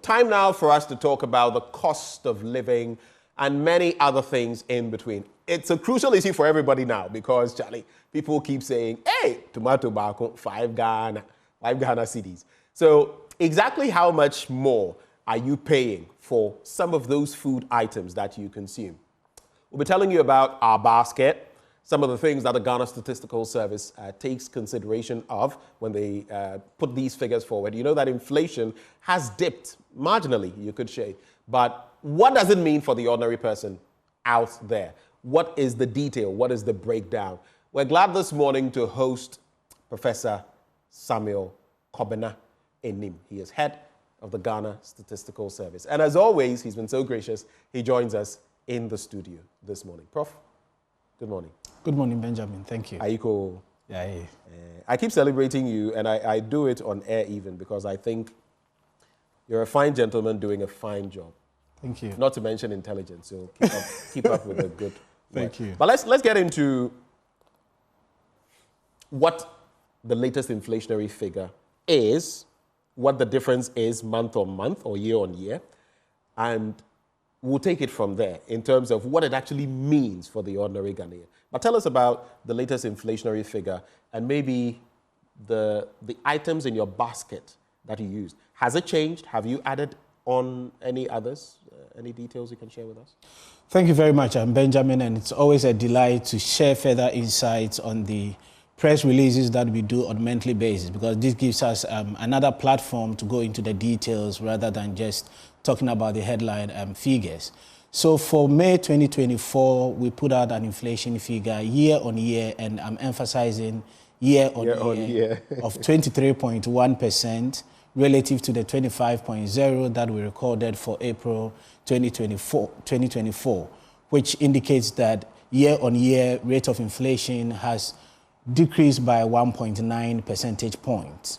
time now for us to talk about the cost of living and many other things in between. It's a crucial issue for everybody now because, Charlie, people keep saying, hey, tomato barco, 5 Ghana cedis. So exactly how much more are you paying for some of those food items that you consume? We'll be telling you about our basket, some of the things that the Ghana Statistical Service takes consideration of when they put these figures forward. You know that inflation has dipped marginally, you could say. But what does it mean for the ordinary person out there? What is the detail? What is the breakdown? We're glad this morning to host Professor Samuel Kobena Enim. He is head of the Ghana Statistical Service. And as always, he's been so gracious, he joins us in the studio this morning. Prof, good morning. Good morning, Benjamin. Thank you. Aiko. Yeah. I keep celebrating you, and I do it on air even because I think you're a fine gentleman doing a fine job. Thank you. Not to mention intelligence, so keep up with the good work. Thank you. But let's get into what the latest inflationary figure is, what the difference is month on month or year on year, and we'll take it from there in terms of what it actually means for the ordinary Ghanaian. But tell us about the latest inflationary figure and maybe the items in your basket that you used. Has it changed? Have you added on any others? Any details you can share with us? Thank you very much, Benjamin, and it's always a delight to share further insights on the press releases that we do on a monthly basis, because this gives us another platform to go into the details rather than just talking about the headline figures. So for May 2024, we put out an inflation figure year on year, and I'm emphasizing year on year of 23.1% relative to the 25.0 that we recorded for April 2024, which indicates that year on year rate of inflation has decreased by 1.9 percentage points.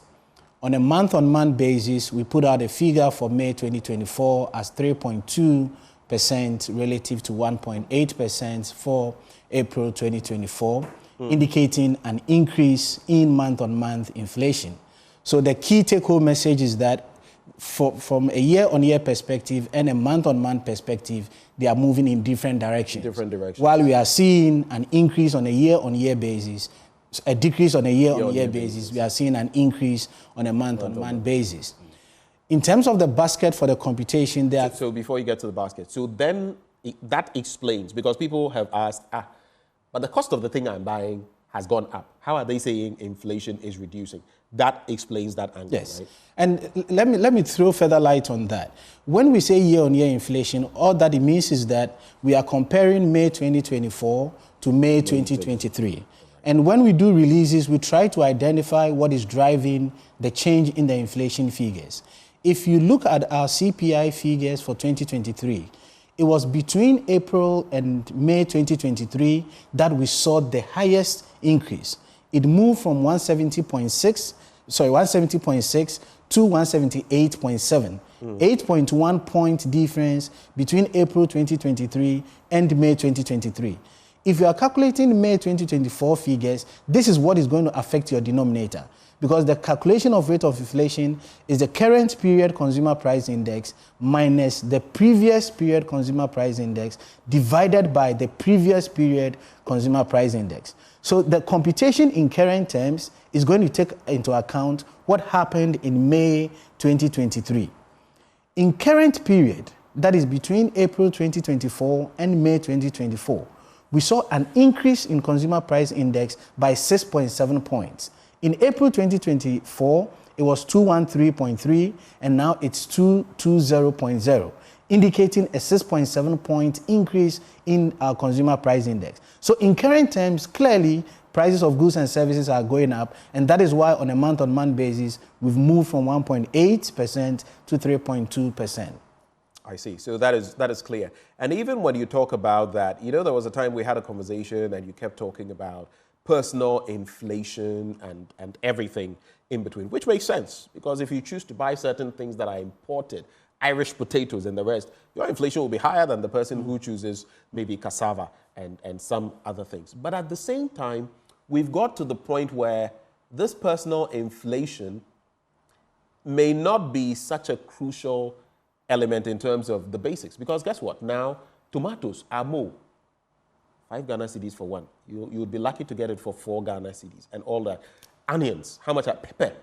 On a month-on-month basis, we put out a figure for May 2024 as 3.2% relative to 1.8% for April 2024, indicating an increase in month-on-month inflation. So the key take-home message is that from a year-on-year perspective and a month-on-month perspective, they are moving in different directions. While we are seeing an increase on a year-on-year basis, a decrease on a year-on-year basis, we are seeing an increase on a month-on-month basis. In terms of the basket for the computation, there. So before you get to the basket, so then that explains, because people have asked, but the cost of the thing I'm buying has gone up. How are they saying inflation is reducing? That explains that angle, yes. Right? And let me throw further light on that. When we say year-on-year inflation, all that it means is that we are comparing May 2024 to May 2023. And when we do releases, we try to identify what is driving the change in the inflation figures. If you look at our CPI figures for 2023, it was between April and May 2023 that we saw the highest increase. It moved from 170.6 to 178.7. 8.1 point difference between April 2023 and May 2023. If you are calculating May 2024 figures, this is what is going to affect your denominator, because the calculation of rate of inflation is the current period consumer price index minus the previous period consumer price index divided by the previous period consumer price index. So the computation in current terms is going to take into account what happened in May 2023. In current period, that is between April 2024 and May 2024, we saw an increase in consumer price index by 6.7 points. In April 2024, it was 213.3, and now it's 220.0, indicating a 6.7 point increase in our consumer price index. So in current terms, clearly, prices of goods and services are going up, and that is why on a month-on-month basis, we've moved from 1.8% to 3.2%. I see. So that is clear. And even when you talk about that, you know, there was a time we had a conversation and you kept talking about personal inflation and everything in between, which makes sense, because if you choose to buy certain things that are imported, Irish potatoes and the rest, your inflation will be higher than the person who chooses maybe cassava and some other things. But at the same time, we've got to the point where this personal inflation may not be such a crucial element in terms of the basics. Because guess what? Now, tomatoes are more. 5 Ghana cedis for one. You would be lucky to get it for 4 Ghana cedis and all that. Onions, how much are pepper?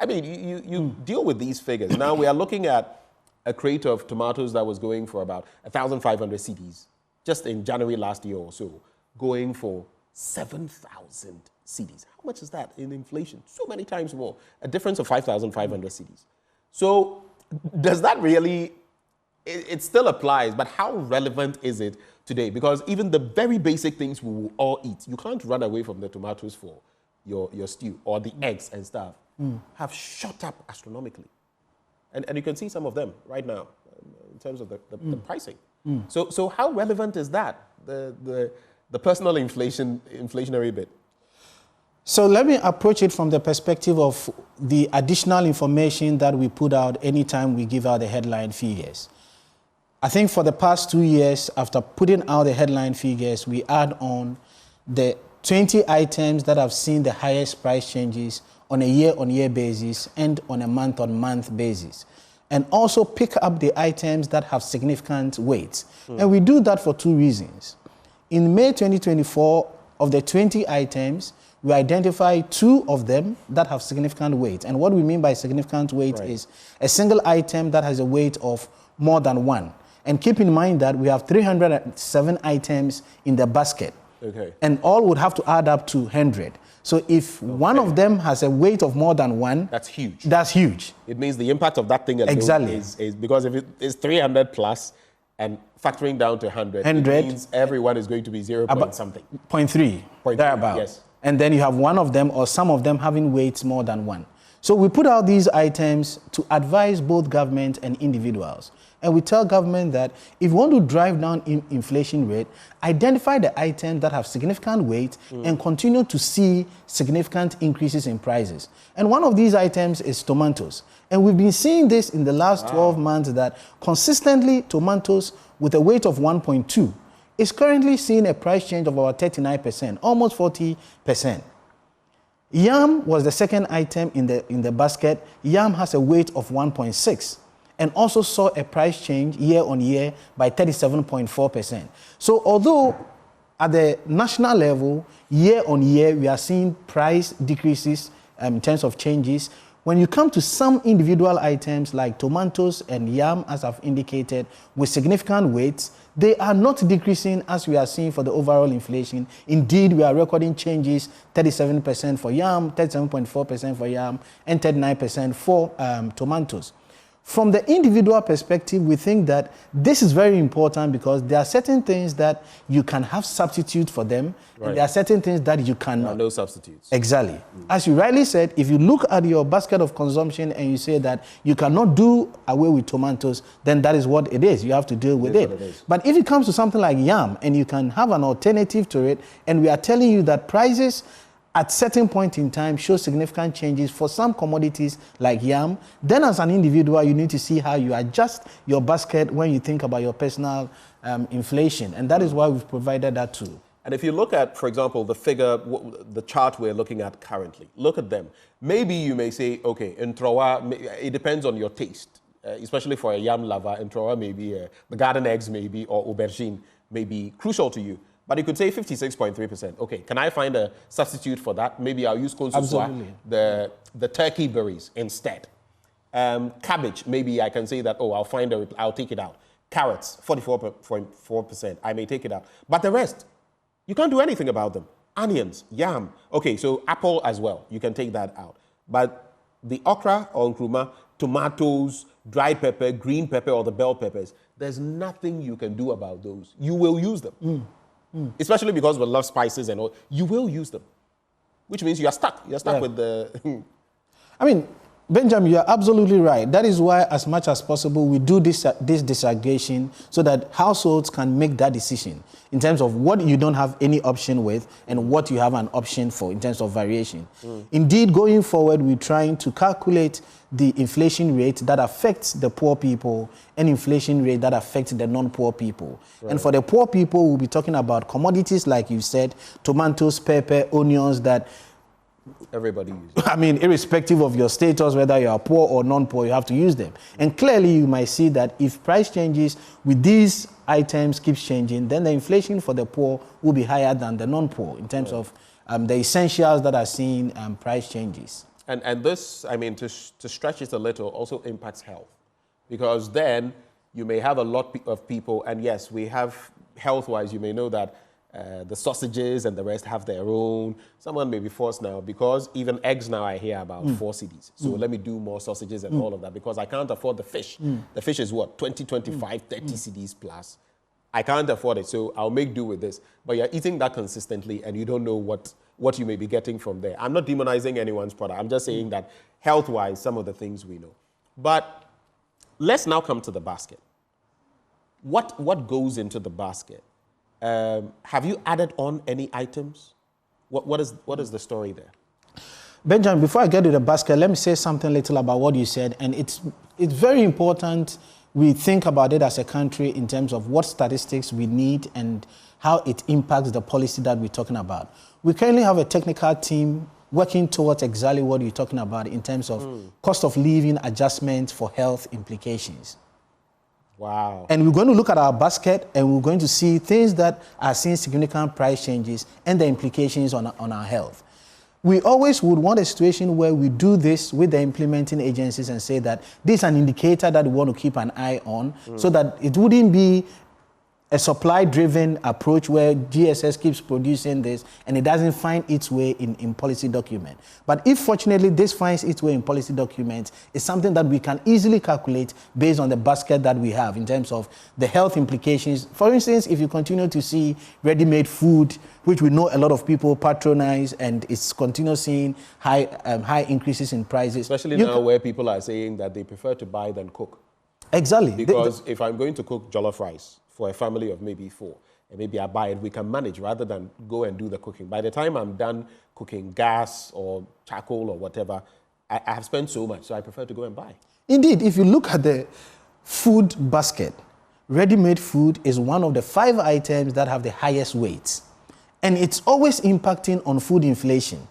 I mean, you deal with these figures. Now we are looking at a crate of tomatoes that was going for about 1,500 cedis just in January last year or so, going for 7,000 cedis. How much is that in inflation? So many times more. A difference of 5,500 cedis. So does that really, it still applies, but how relevant is it today? Because even the very basic things we will all eat, you can't run away from the tomatoes for your stew or the eggs and stuff, have shot up astronomically. And you can see some of them right now in terms of the pricing. So how relevant is that, the personal inflationary bit? So let me approach it from the perspective of the additional information that we put out anytime we give out the headline figures. I think for the past 2 years, after putting out the headline figures, we add on the 20 items that have seen the highest price changes on a year-on-year basis and on a month-on-month basis. And also pick up the items that have significant weight. And we do that for 2 reasons. In May 2024, of the 20 items, we identify 2 of them that have significant weight. And what we mean by significant weight is a single item that has a weight of more than 1. And keep in mind that we have 307 items in the basket. Okay. And all would have to add up to 100. So if one of them has a weight of more than 1, that's huge. That's huge. It means the impact of that thing alone is because if it is 300 plus and factoring down to 100, it means everyone is going to be 0 point something. 0.3, thereabout. Yes. And then you have one of them or some of them having weights more than 1. So we put out these items to advise both government and individuals. And we tell government that if you want to drive down inflation rate, identify the items that have significant weight and continue to see significant increases in prices. And one of these items is tomatoes. And we've been seeing this in the last 12 months that consistently tomatoes with a weight of 1.2 is currently seeing a price change of about 39%, almost 40%. Yam was the second item in the basket. Yam has a weight of 1.6 and also saw a price change year on year by 37.4%. So although at the national level, year on year, we are seeing price decreases in terms of changes, when you come to some individual items like tomatoes and yam, as I've indicated, with significant weights, they are not decreasing as we are seeing for the overall inflation. Indeed, we are recording changes, 37% for yam, 37.4% for yam, and 39% for tomatoes. From the individual perspective, we think that this is very important because there are certain things that you can have substitute for them, and there are certain things that you cannot. There are no substitutes. Exactly. As you rightly said, if you look at your basket of consumption and you say that you cannot do away with tomatoes, then that is what it is. You have to deal with it. But if it comes to something like yam and you can have an alternative to it, and we are telling you that prices at certain point in time show significant changes for some commodities like yam, then as an individual, you need to see how you adjust your basket when you think about your personal inflation. And that is why we've provided that too. And if you look at, for example, the figure, the chart we're looking at currently, look at them. Maybe you may say, okay, in Ntrowa, it depends on your taste, especially for a yam lover. In Ntrowa, maybe the garden eggs maybe, or aubergine may be crucial to you. But you could say 56.3%. Okay, can I find a substitute for that? Maybe I'll use konsusua, the turkey berries instead. Cabbage, maybe I can say that, oh, I'll take it out. Carrots, 44.4%, I may take it out. But the rest, you can't do anything about them. Onions, yam. Okay, so apple as well, you can take that out. But the okra or nkrumah, tomatoes, dried pepper, green pepper, or the bell peppers, there's nothing you can do about those. You will use them. Especially because we love spices and all, you will use them, which means you are stuck. You're stuck with the. I mean, Benjamin, you are absolutely right. That is why, as much as possible, we do this disaggregation so that households can make that decision in terms of what you don't have any option with and what you have an option for in terms of variation. Indeed, going forward, we're trying to calculate the inflation rate that affects the poor people and inflation rate that affects the non-poor people. And for the poor people, we'll be talking about commodities like you said, tomatoes, pepper, onions, that Everybody uses it. I mean, irrespective of your status, whether you are poor or non-poor, you have to use them. And clearly, you might see that if price changes with these items keeps changing, then the inflation for the poor will be higher than the non-poor in terms of the essentials that are seeing price changes. And this, I mean, to stretch it a little, also impacts health. Because then you may have a lot of people, and yes, we have health-wise, you may know that the sausages and the rest have their own. Someone may be forced now, because even eggs now I hear about 4 cedis. So let me do more sausages and all of that, because I can't afford the fish. The fish is what, 20, 25, 30 cedis plus. I can't afford it, so I'll make do with this. But you're eating that consistently, and you don't know what you may be getting from there. I'm not demonizing anyone's product. I'm just saying that health-wise, some of the things we know. But let's now come to the basket. What goes into the basket? Have you added on any items? What is the story there? Benjamin, before I get to the basket, let me say something little about what you said. And it's very important we think about it as a country in terms of what statistics we need and how it impacts the policy that we're talking about. We currently have a technical team working towards exactly what you're talking about in terms of cost of living adjustments for health implications. Wow. And we're going to look at our basket, and we're going to see things that are seeing significant price changes and the implications on our health. We always would want a situation where we do this with the implementing agencies and say that this is an indicator that we want to keep an eye on so that it wouldn't be a supply-driven approach where GSS keeps producing this and it doesn't find its way in policy document. But if fortunately this finds its way in policy documents, it's something that we can easily calculate based on the basket that we have in terms of the health implications. For instance, if you continue to see ready-made food, which we know a lot of people patronize, and it's continue seeing high increases in prices. Especially now where people are saying that they prefer to buy than cook. Exactly. Because if I'm going to cook jollof rice for a family of maybe 4, and maybe I buy it, we can manage rather than go and do the cooking. By the time I'm done cooking, gas or charcoal or whatever, I have spent so much, so I prefer to go and buy. Indeed, if you look at the food basket, ready-made food is one of the 5 items that have the highest weights. And it's always impacting on food inflation.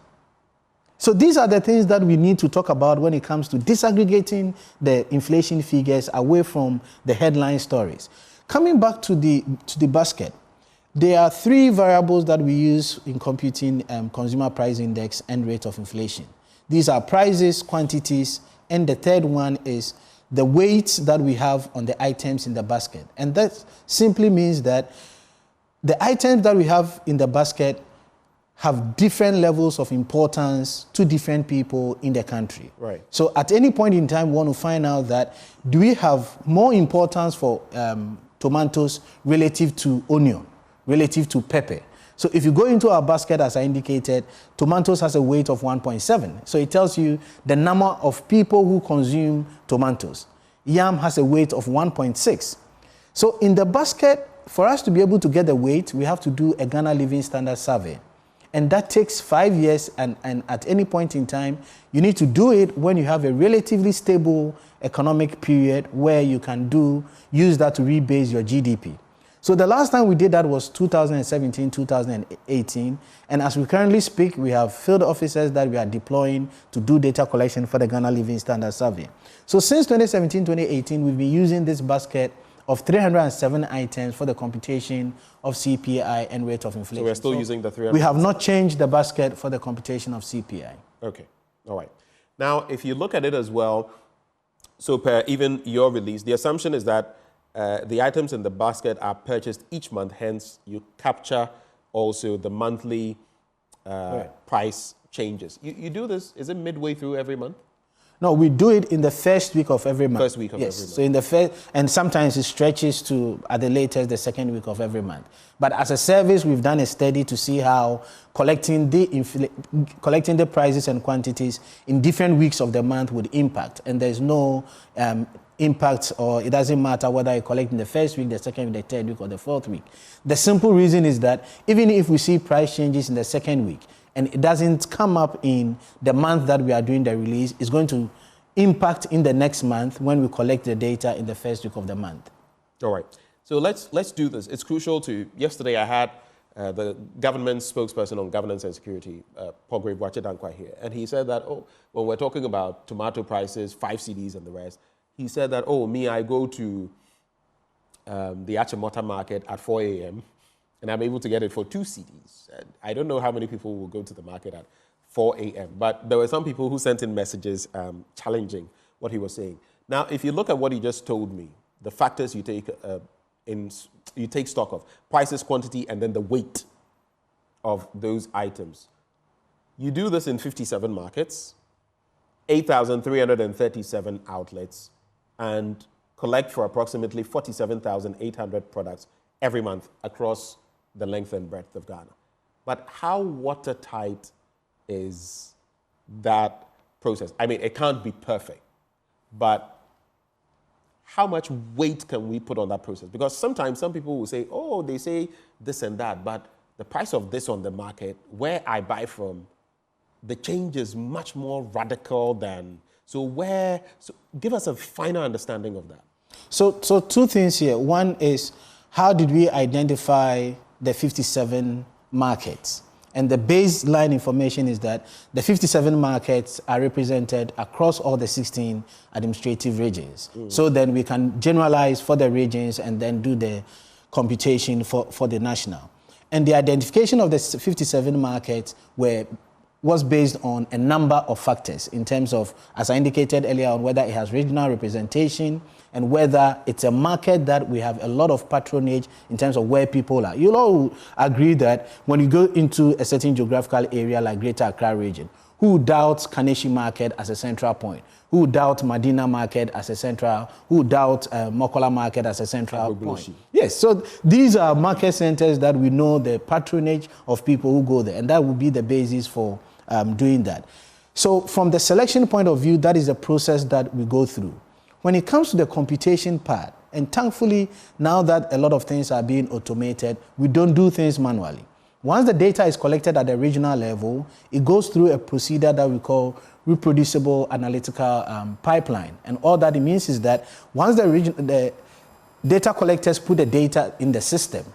So these are the things that we need to talk about when it comes to disaggregating the inflation figures away from the headline stories. Coming back to the basket, there are 3 variables that we use in computing consumer price index and rate of inflation. These are prices, quantities, and the third one is the weights that we have on the items in the basket. And that simply means that the items that we have in the basket have different levels of importance to different people in the country. Right. So at any point in time, we want to find out that do we have more importance for tomatoes relative to onion, relative to pepper. So if you go into our basket, as I indicated, tomatoes has a weight of 1.7. So it tells you the number of people who consume tomatoes. Yam has a weight of 1.6. So in the basket, for us to be able to get the weight, we have to do a Ghana Living Standard survey. And that takes 5 years, and at any point in time, you need to do it when you have a relatively stable economic period where you can use that to rebase your GDP. So the last time we did that was 2017, 2018. And as we currently speak, we have field officers that we are deploying to do data collection for the Ghana Living Standard survey. So since 2017, 2018, we've been using this basket of 307 items for the computation of CPI and rate of inflation. So we're still using the 300? We have not changed the basket for the computation of CPI. Okay, all right. Now, if you look at it as well, so per even your release, the assumption is that the items in the basket are purchased each month, hence you capture also the monthly price changes. You do this, is it midway through every month? No, we do it in the first week of every month. First week of every month. So in the first, and sometimes it stretches to, at the latest, the second week of every month. But as a service, we've done a study to see how collecting the prices and quantities in different weeks of the month would impact. And there's no impact, or it doesn't matter whether you collect in the first week, the second week, the third week, or the fourth week. The simple reason is that even if we see price changes in the second week, and it doesn't come up in the month that we are doing the release, it's going to impact in the next month when we collect the data in the first week of the month. All right. So let's do this. It's crucial to, yesterday I had the government spokesperson on governance and security, Pograve Wachedankwa here, and he said that, when we're talking about tomato prices, 5 cedis and the rest, he said that, I go to the Achimota market at 4 a.m. and I'm able to get it for 2 cedis. And I don't know how many people will go to the market at 4 a.m., but there were some people who sent in messages challenging what he was saying. Now, if you look at what he just told me, the factors you take stock of, prices, quantity, and then the weight of those items. You do this in 57 markets, 8,337 outlets, and collect for approximately 47,800 products every month across the length and breadth of Ghana. But how watertight is that process? I mean, it can't be perfect, but how much weight can we put on that process? Because sometimes some people will say, they say this and that, but the price of this on the market, where I buy from, the change is much more radical than, so give us a finer understanding of that. So 2 things here. One is, how did we identify the 57 markets? And the baseline information is that the 57 markets are represented across all the 16 administrative regions. So then we can generalize for the regions and then do the computation for the national. And the identification of the 57 markets was based on a number of factors in terms of, as I indicated earlier on, whether it has regional representation and whether it's a market that we have a lot of patronage in terms of where people are. You'll all agree that when you go into a certain geographical area like Greater Accra region, who doubts Kaneshie market as a central point? Who doubt Medina market as a central? Who doubt Mokola market as a central point? Yes, so these are market centers that we know the patronage of people who go there, and that would be the basis for doing that. So from the selection point of view, that is the process that we go through. When it comes to the computation part, and thankfully now that a lot of things are being automated, we don't do things manually. Once the data is collected at the regional level, it goes through a procedure that we call reproducible analytical pipeline. And all that it means is that once the data collectors put the data in the system,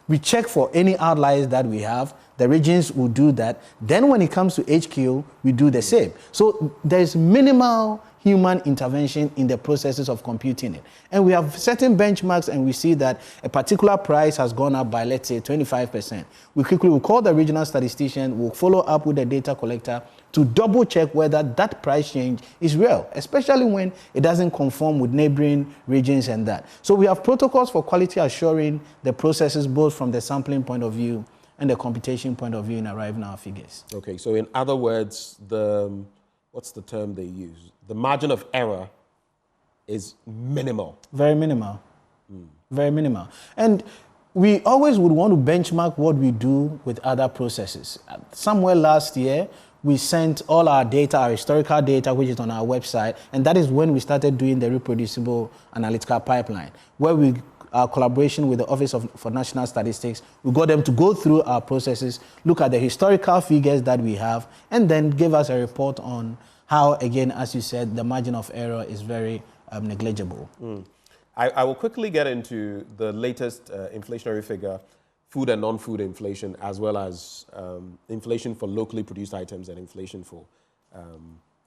we check for any outliers that we have. The regions will do that. Then when it comes to HQ, we do the same. So there's minimal human intervention in the processes of computing it. And we have certain benchmarks and we see that a particular price has gone up by, let's say, 25%. We quickly will call the regional statistician, we'll follow up with the data collector to double check whether that price change is real, especially when it doesn't conform with neighboring regions and that. So we have protocols for quality assuring the processes both from the sampling point of view and the computation point of view in arriving at our figures. Okay, so in other words, what's the term they use? The margin of error is minimal. Very minimal. Very minimal. And we always would want to benchmark what we do with other processes. Somewhere last year, we sent all our data, our historical data, which is on our website, and that is when we started doing the reproducible analytical pipeline, where our collaboration with the Office for National Statistics, we got them to go through our processes, look at the historical figures that we have, and then give us a report on how, again, as you said, the margin of error is very negligible. I will quickly get into the latest inflationary figure, food and non-food inflation, as well as inflation for locally produced items and inflation for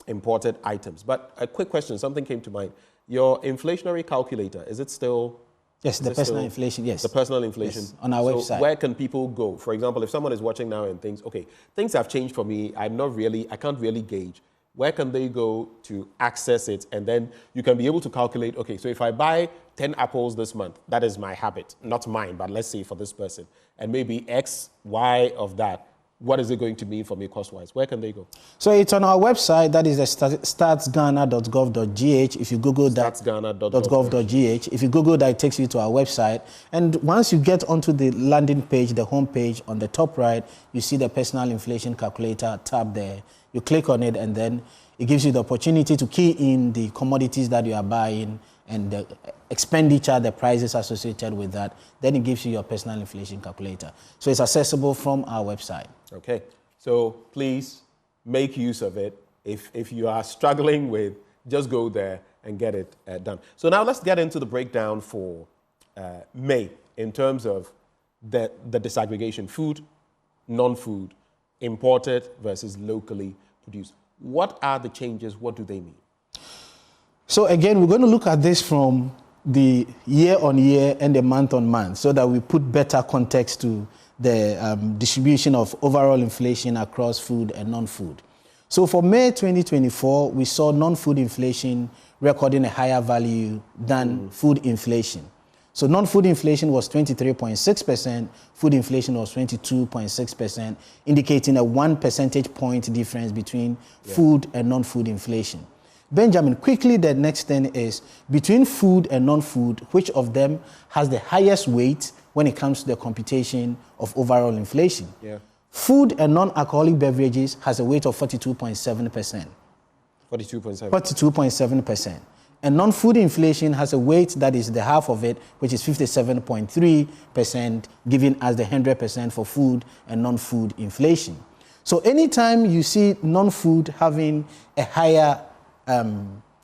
imported items. But a quick question, something came to mind. Your inflationary calculator, is it still... Yes, the personal inflation, yes. The personal inflation. Yes, on our website. Where can people go? For example, if someone is watching now and thinks, okay, things have changed for me, I can't really gauge. Where can they go to access it? And then you can be able to calculate, okay, so if I buy 10 apples this month, that is my habit, not mine, but let's say for this person, and maybe X, Y of that, what is it going to mean for me cost-wise? Where can they go? So it's on our website, that is statsghana.gov.gh. If you Google that, statsghana.gov.gh. If you Google that, it takes you to our website. And once you get onto the landing page, the home page, on the top right, you see the personal inflation calculator tab there. You click on it, and then it gives you the opportunity to key in the commodities that you are buying and the expenditure, the prices associated with that. Then it gives you your personal inflation calculator. So it's accessible from our website. Okay. So please make use of it. If you are struggling with, just go there and get it done. So now let's get into the breakdown for May in terms of the disaggregation, food, non-food, imported versus locally produced. What are the changes? What do they mean? So again, we're going to look at this from the year-on-year and the month-on-month so that we put better context to the distribution of overall inflation across food and non-food. So for May 2024, we saw non-food inflation recording a higher value than food inflation. So non-food inflation was 23.6%, food inflation was 22.6%, indicating a 1 percentage point difference between food and non-food inflation. Benjamin, quickly the next thing is, between food and non-food, which of them has the highest weight when it comes to the computation of overall inflation? Yeah. Food and non-alcoholic beverages has a weight of 42.7%. 42.7. 42.7%. And non-food inflation has a weight that is the half of it, which is 57.3%, giving us the 100% for food and non-food inflation. So anytime you see non-food having a higher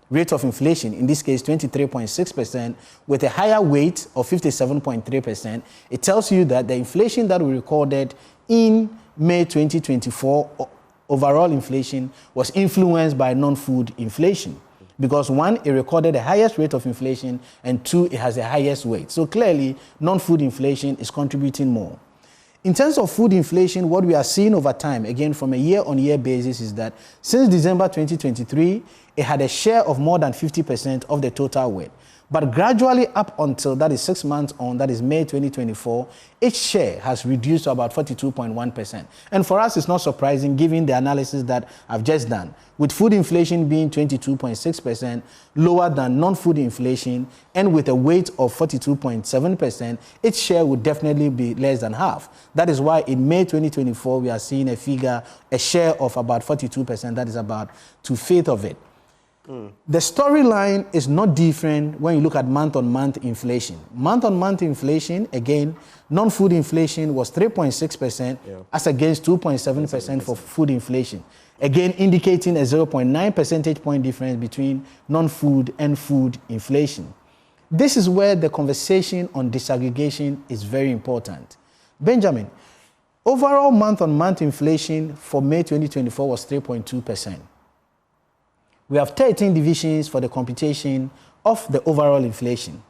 rate of inflation, in this case 23.6%, with a higher weight of 57.3%, it tells you that the inflation that we recorded in May 2024, overall inflation, was influenced by non-food inflation. Because one, it recorded the highest rate of inflation, and two, it has the highest weight. So clearly, non-food inflation is contributing more. In terms of food inflation, what we are seeing over time, again from a year-on-year basis, is that since December 2023, it had a share of more than 50% of the total weight. But gradually up until, that is 6 months on, that is May 2024, its share has reduced to about 42.1%. And for us, it's not surprising given the analysis that I've just done. With food inflation being 22.6%, lower than non-food inflation, and with a weight of 42.7%, its share would definitely be less than half. That is why in May 2024, we are seeing a figure, a share of about 42%, that is about 2/5 of it. The storyline is not different when you look at month-on-month inflation. Month-on-month inflation, again, non-food inflation was 3.6% as against 2.7% for food inflation. Again, indicating a 0.9 percentage point difference between non-food and food inflation. This is where the conversation on disaggregation is very important. Benjamin, overall month-on-month inflation for May 2024 was 3.2%. We have 13 divisions for the computation of the overall inflation.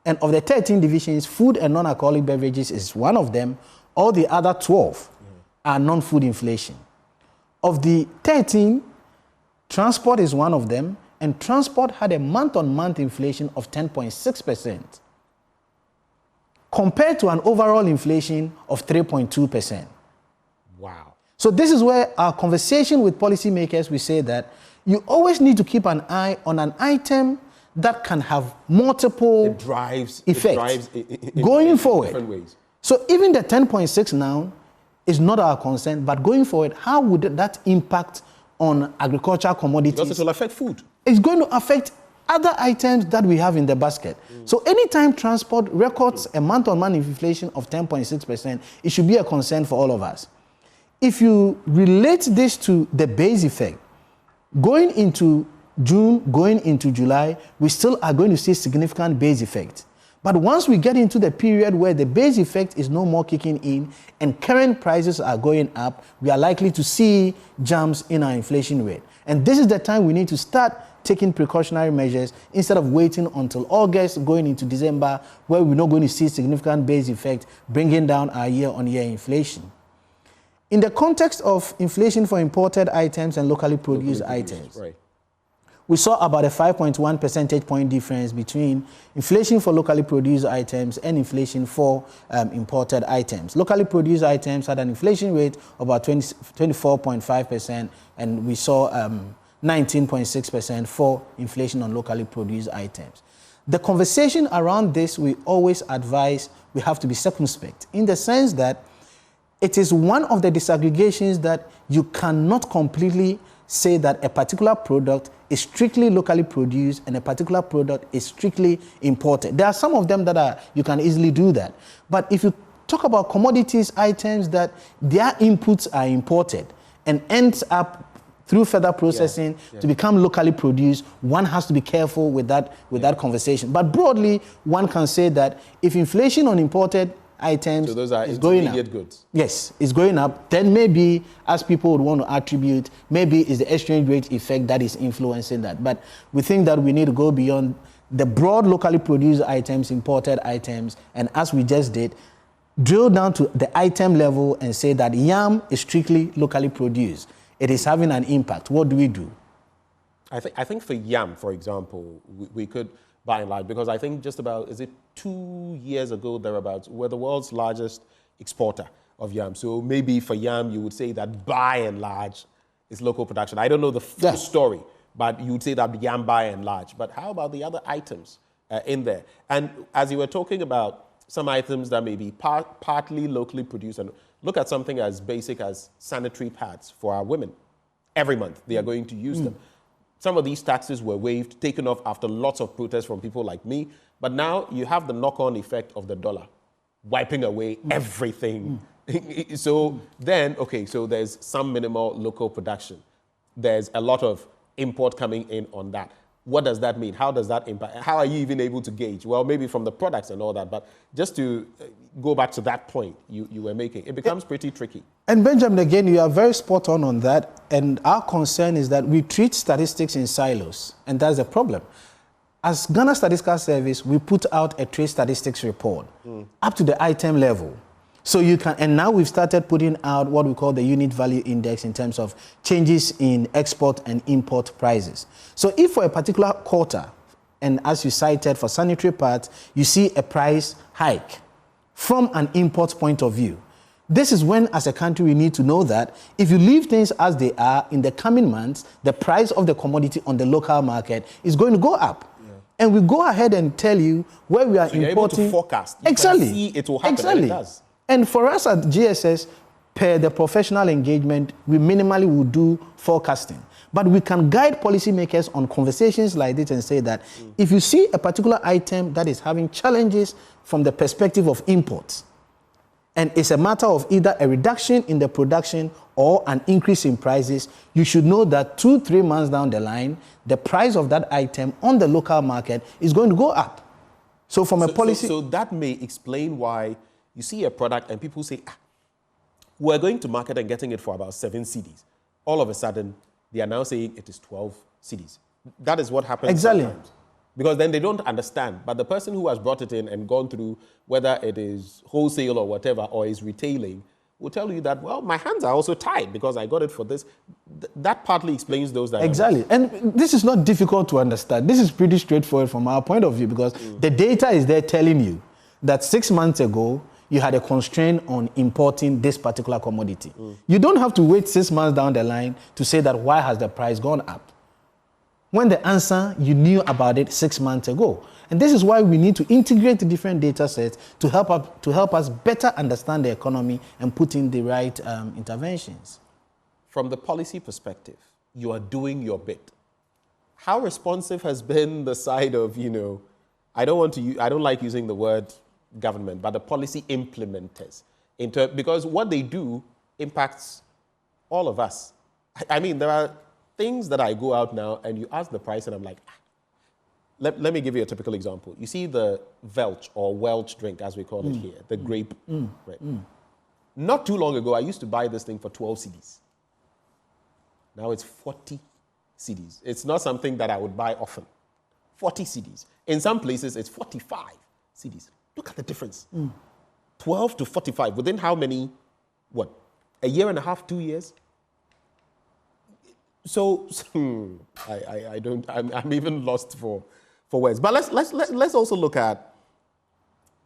And of the 13 divisions, food and non-alcoholic beverages is one of them. All the other 12 are non-food inflation. Of the 13, transport is one of them, and transport had a month-on-month inflation of 10.6%, compared to an overall inflation of 3.2%. Wow. So this is where our conversation with policymakers, we say that you always need to keep an eye on an item that can have multiple effects going forward. Different ways. So even the 10.6 now is not our concern, but going forward, how would that impact on agricultural commodities? Because it will affect food. It's going to affect other items that we have in the basket. So anytime transport records a month-on-month inflation of 10.6%, it should be a concern for all of us. If you relate this to the base effect, going into June, going into July, we still are going to see significant base effect. But once we get into the period where the base effect is no more kicking in and current prices are going up, we are likely to see jumps in our inflation rate. And this is the time we need to start taking precautionary measures instead of waiting until August, going into December, where we're not going to see significant base effect, bringing down our year-on-year inflation. In the context of inflation for imported items and locally produced items, right, we saw about a 5.1 percentage point difference between inflation for locally produced items and inflation for imported items. Locally produced items had an inflation rate of about 24.5%, and we saw 19.6% for inflation on locally produced items. The conversation around this, we always advise we have to be circumspect, in the sense that it is one of the disaggregations that you cannot completely say that a particular product is strictly locally produced and a particular product is strictly imported. There are some of them that you can easily do that. But if you talk about commodities, items that their inputs are imported and ends up through further processing to become locally produced, one has to be careful with that conversation. But broadly, one can say that if inflation on imported items So those are is going up. intermediate goods. Yes, it's going up. Then maybe, as people would want to attribute, maybe it's the exchange rate effect that is influencing that. But we think that we need to go beyond the broad locally produced items, imported items, and as we just did, drill down to the item level and say that yam is strictly locally produced. It is having an impact. What do we do? I think for yam, for example, we could, by and large, because I think just about, is it 2 years ago, thereabouts, we're the world's largest exporter of yam. So maybe for yam, you would say that by and large, it's local production. I don't know the full story, but you would say that yam by and large. But how about the other items in there? And as you were talking about some items that may be partly locally produced, and look at something as basic as sanitary pads for our women. Every month, they are going to use them. Some of these taxes were waived, taken off after lots of protests from people like me. But now you have the knock-on effect of the dollar wiping away everything. So then, okay, so there's some minimal local production. There's a lot of import coming in on that. What does that mean? How does that impact? How are you even able to gauge? Well, maybe from the products and all that, but just to go back to that point you were making, it becomes pretty tricky. And Benjamin, again, you are very spot on that. And our concern is that we treat statistics in silos, and that's a problem. As Ghana Statistical Service, we put out a trade statistics report up to the item level. So you can, and now we've started putting out what we call the unit value index in terms of changes in export and import prices. So if for a particular quarter, and as you cited for sanitary pads, you see a price hike from an import point of view, this is when, as a country, we need to know that if you leave things as they are in the coming months, the price of the commodity on the local market is going to go up. And we go ahead and tell you where we are so you're importing. able to forecast. You exactly. can see it will happen, exactly. and it does. And for us at GSS, per the professional engagement, we minimally will do forecasting. But we can guide policymakers on conversations like this and say that if you see a particular item that is having challenges from the perspective of imports, and it's a matter of either a reduction in the production or an increase in prices, you should know that 2-3 months down the line, the price of that item on the local market is going to go up. So from a policy... So that may explain why you see a product and people say, we're going to market and getting it for about 7 cedis. All of a sudden, they are now saying it is 12 cedis. That is what happens exactly. sometimes. Because then they don't understand. But the person who has brought it in and gone through, whether it is wholesale or whatever, or is retailing, will tell you that, well, my hands are also tied because I got it for this. That partly explains those dynamics. Exactly. And this is not difficult to understand. This is pretty straightforward from our point of view because the data is there telling you that 6 months ago, you had a constraint on importing this particular commodity. You don't have to wait 6 months down the line to say that why has the price gone up? When the answer, you knew about it 6 months ago. And this is why we need to integrate the different data sets to help us better understand the economy and put in the right interventions. From the policy perspective, you are doing your bit. How responsive has been the side of, I don't like using the word government, but the policy implementers, because what they do impacts all of us. I mean, there are things that I go out now and you ask the price and I'm like, let me give you a typical example. You see the Welch or Welch drink, as we call it here, the grape. Right? Not too long ago, I used to buy this thing for 12 cedis. Now it's 40 cedis. It's not something that I would buy often. 40 cedis. In some places, it's 45 cedis. Look at the difference. 12 to 45. Within how many, a year and a half, 2 years? So I'm even lost for words. But let's also look at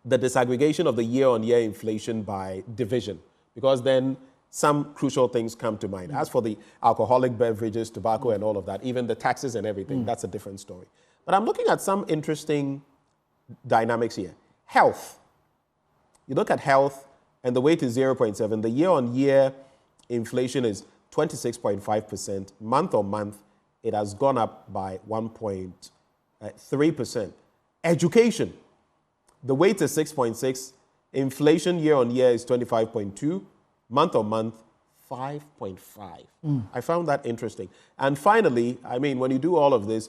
the disaggregation of the year-on-year inflation by division, because then some crucial things come to mind. As for the alcoholic beverages, tobacco, and all of that, even the taxes and everything, that's a different story. But I'm looking at some interesting dynamics here. Health. You look at health, and the weight is 0.7. The year-on-year inflation is 26.5%. Month on month, it has gone up by 1.3%. Education, the weight is 6.6. Inflation year on year is 25.2. Month on month, 5.5. I found that interesting. And finally, I mean, when you do all of this,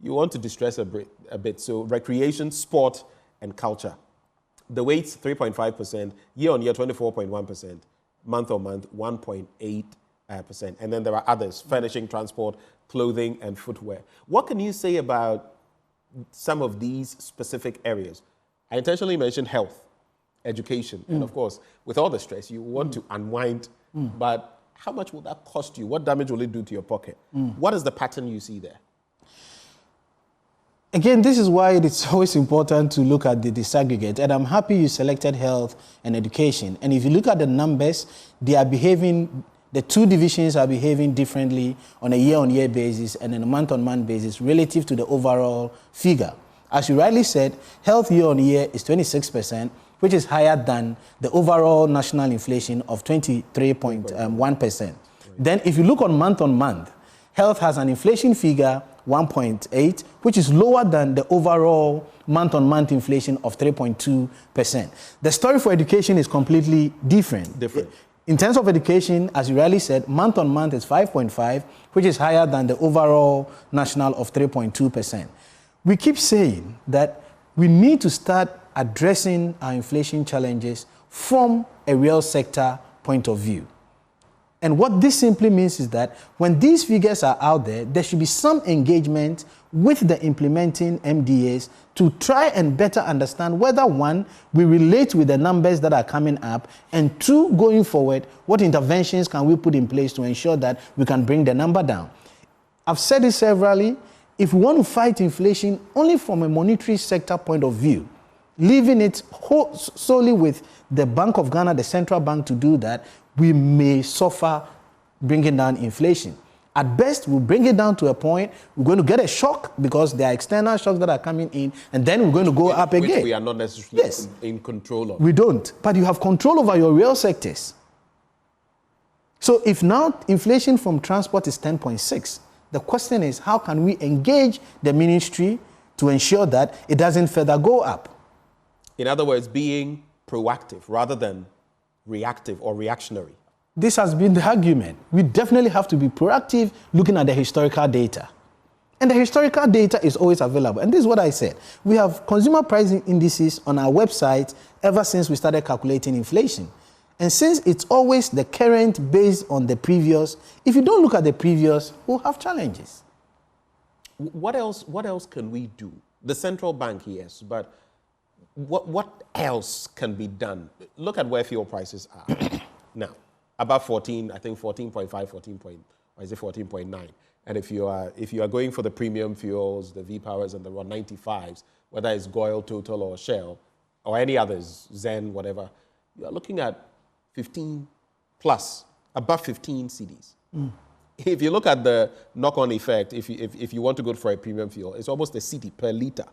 you want to distress a bit. So recreation, sport, and culture. the weights 3.5%, year on year 24.1%, month on month 1.8%. And then there are others, furnishing, transport, clothing, and footwear. What can you say about some of these specific areas? I intentionally mentioned health, education, and of course, with all the stress, you want to unwind, but how much will that cost you? What damage will it do to your pocket? What is the pattern you see there? Again, this is why it's always important to look at the disaggregate. And I'm happy you selected health and education. And if you look at the numbers, they are behaving, the two divisions are behaving differently on a year-on-year basis and on a month-on-month basis relative to the overall figure. As you rightly said, health year-on-year is 26%, which is higher than the overall national inflation of 23.1%. Then if you look on month, health has an inflation figure 1.8, which is lower than the overall month-on-month inflation of 3.2%. The story for education is completely different. In terms of education, as you rightly said, month-on-month is 5.5, which is higher than the overall national of 3.2%. We keep saying that we need to start addressing our inflation challenges from a real sector point of view. And what this simply means is that when these figures are out there, there should be some engagement with the implementing MDAs to try and better understand whether, one, we relate with the numbers that are coming up, and two, going forward, what interventions can we put in place to ensure that we can bring the number down. I've said it severally, if we want to fight inflation only from a monetary sector point of view, leaving it solely with the Bank of Ghana, the central bank, to do that, we may suffer bringing down inflation. At best, we'll bring it down to a point, we're going to get a shock because there are external shocks that are coming in, and then we're going to go up again. Which we are not necessarily in control of. We don't, but you have control over your real sectors. So if now inflation from transport is 10.6, the question is, how can we engage the ministry to ensure that it doesn't further go up? In other words, being proactive rather than reactive or reactionary. This has been the argument. We definitely have to be proactive looking at the historical data. And the historical data is always available. And this is what I said. We have consumer pricing indices on our website ever since we started calculating inflation. And since it's always the current based on the previous, if you don't look at the previous, we'll have challenges. What else can we do? The central bank, yes, but what else can be done? Look at where fuel prices are now. About 14, I think 14.5, 14.9. And if you are going for the premium fuels, the V-Powers and the 195s, whether it's Goil, Total, or Shell, or any others, Zen, whatever, you are looking at 15 plus, above 15 cedis. If you look at the knock-on effect, if you want to go for a premium fuel, it's almost a cedi per liter.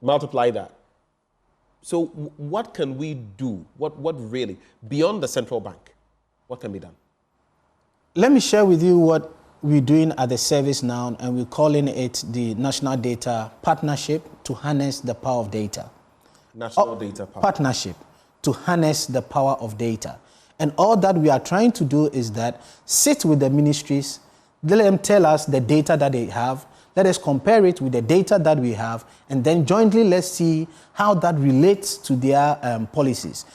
Multiply that. So what can we do? What really, beyond the central bank, what can be done? Let me share with you what we're doing at the service now, and we're calling it the National Data Partnership to harness the power of data. National Data Partnership to harness the power of data. And all that we are trying to do is that sit with the ministries, let them tell us the data that they have, let us compare it with the data that we have, and then jointly let's see how that relates to their policies.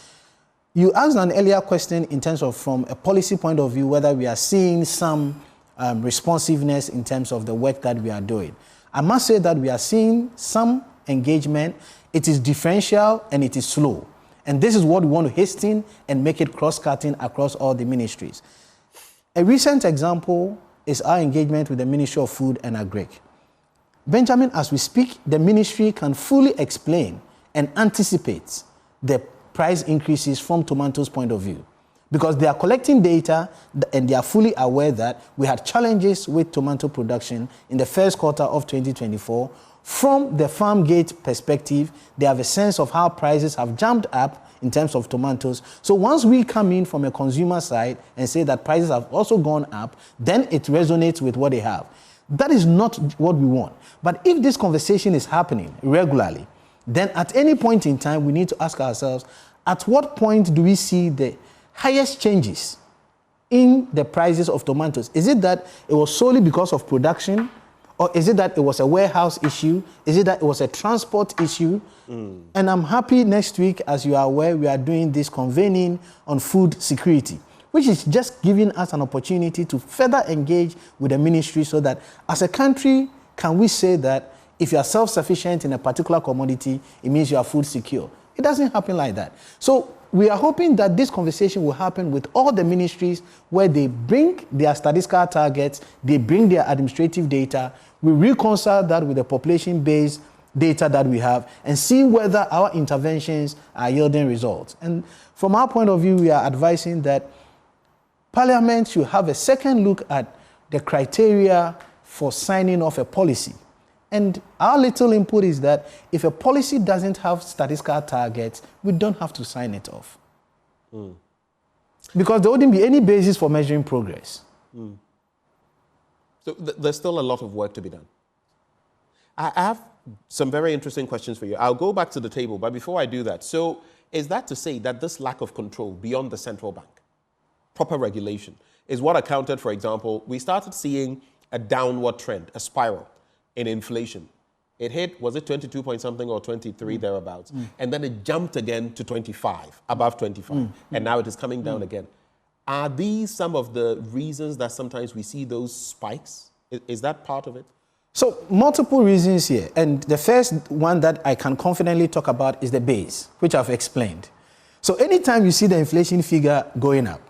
You asked an earlier question in terms of, from a policy point of view, whether we are seeing some responsiveness in terms of the work that we are doing. I must say that we are seeing some engagement. It is differential and it is slow. And this is what we want to hasten and make it cross-cutting across all the ministries. A recent example is our engagement with the Ministry of Food and Agric. Benjamin, as we speak, the ministry can fully explain and anticipate the price increases from tomatoes' point of view, because they are collecting data and they are fully aware that we had challenges with tomato production in the first quarter of 2024. From the farm gate perspective, they have a sense of how prices have jumped up in terms of tomatoes. So once we come in from a consumer side and say that prices have also gone up, then it resonates with what they have. That is not what we want. But if this conversation is happening regularly, then at any point in time, we need to ask ourselves, at what point do we see the highest changes in the prices of tomatoes? Is it that it was solely because of production, Or is it that it was a warehouse issue? Is it that it was a transport issue? And I'm happy next week, as you are aware, we are doing this convening on food security, which is just giving us an opportunity to further engage with the ministry so that as a country, can we say that if you are self-sufficient in a particular commodity, it means you are food secure. It doesn't happen like that. So we are hoping that this conversation will happen with all the ministries where they bring their statistical targets, they bring their administrative data, we reconcile that with the population-based data that we have and see whether our interventions are yielding results. And from our point of view, we are advising that Parliament should have a second look at the criteria for signing off a policy. And our little input is that if a policy doesn't have statistical targets, we don't have to sign it off. Because there wouldn't be any basis for measuring progress. So there's still a lot of work to be done. I have some very interesting questions for you. I'll go back to the table, but before I do that, so is that to say that this lack of control beyond the central bank, proper regulation, is what accounted, for example, we started seeing a downward trend, a spiral in inflation. It hit, was it 22 point something or 23 thereabouts? And then it jumped again to 25, above 25. And now it is coming down again. Are these some of the reasons that sometimes we see those spikes? Is that part of it? So multiple reasons here. And the first one that I can confidently talk about is the base, which I've explained. So anytime you see the inflation figure going up,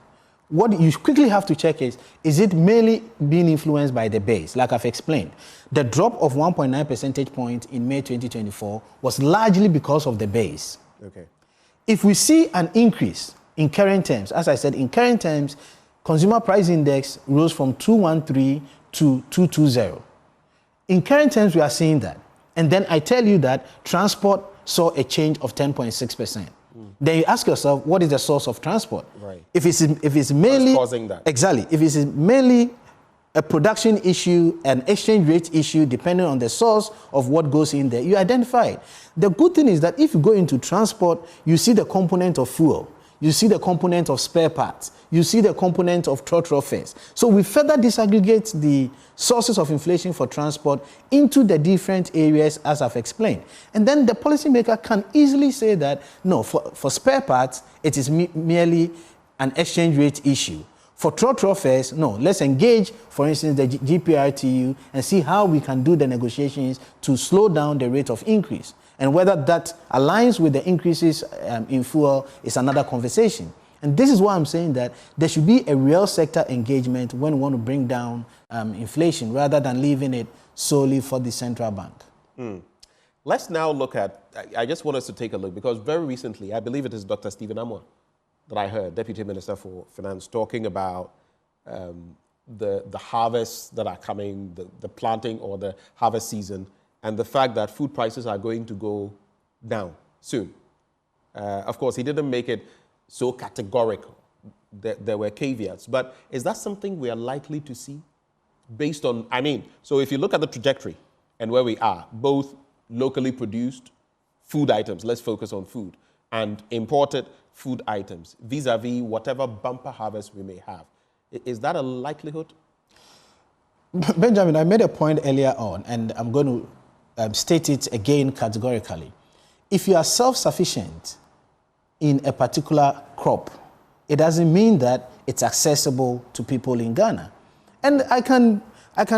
what you quickly have to check is it mainly being influenced by the base? Like I've explained, the drop of 1.9 percentage points in May 2024 was largely because of the base. Okay. If we see an increase in current terms, as I said, in current terms, consumer price index rose from 213 to 220. In current terms, we are seeing that. And then I tell you that transport saw a change of 10.6%. Then you ask yourself, what is the source of transport? Right. If it's mainly what's causing that? Exactly. If it's mainly a production issue, an exchange rate issue, depending on the source of what goes in there, you identify it. The good thing is that if you go into transport, you see the component of fuel, you see the component of spare parts, you see the component of trotro fares. So we further disaggregate the sources of inflation for transport into the different areas as I've explained. And then the policymaker can easily say that, no, for spare parts, it is merely an exchange rate issue. For trotro fares, no, let's engage, for instance, the GPRTU and see how we can do the negotiations to slow down the rate of increase. And whether that aligns with the increases in fuel is another conversation. And this is why I'm saying that there should be a real sector engagement when we want to bring down inflation rather than leaving it solely for the central bank. Let's now look at, I just want us to take a look, because very recently, I believe it is Dr. Stephen Amoah that I heard, Deputy Minister for Finance, talking about the harvests that are coming, the planting or the harvest season, and the fact that food prices are going to go down soon. Of course, he didn't make it so categorical. There were caveats. But is that something we are likely to see based on, so if you look at the trajectory and where we are, both locally produced food items, let's focus on food, and imported food items, vis-a-vis whatever bumper harvest we may have, is that a likelihood? Benjamin, I made a point earlier on, and I'm going to state it again categorically. If you are self-sufficient in a particular crop, it doesn't mean that it's accessible to people in Ghana. And I can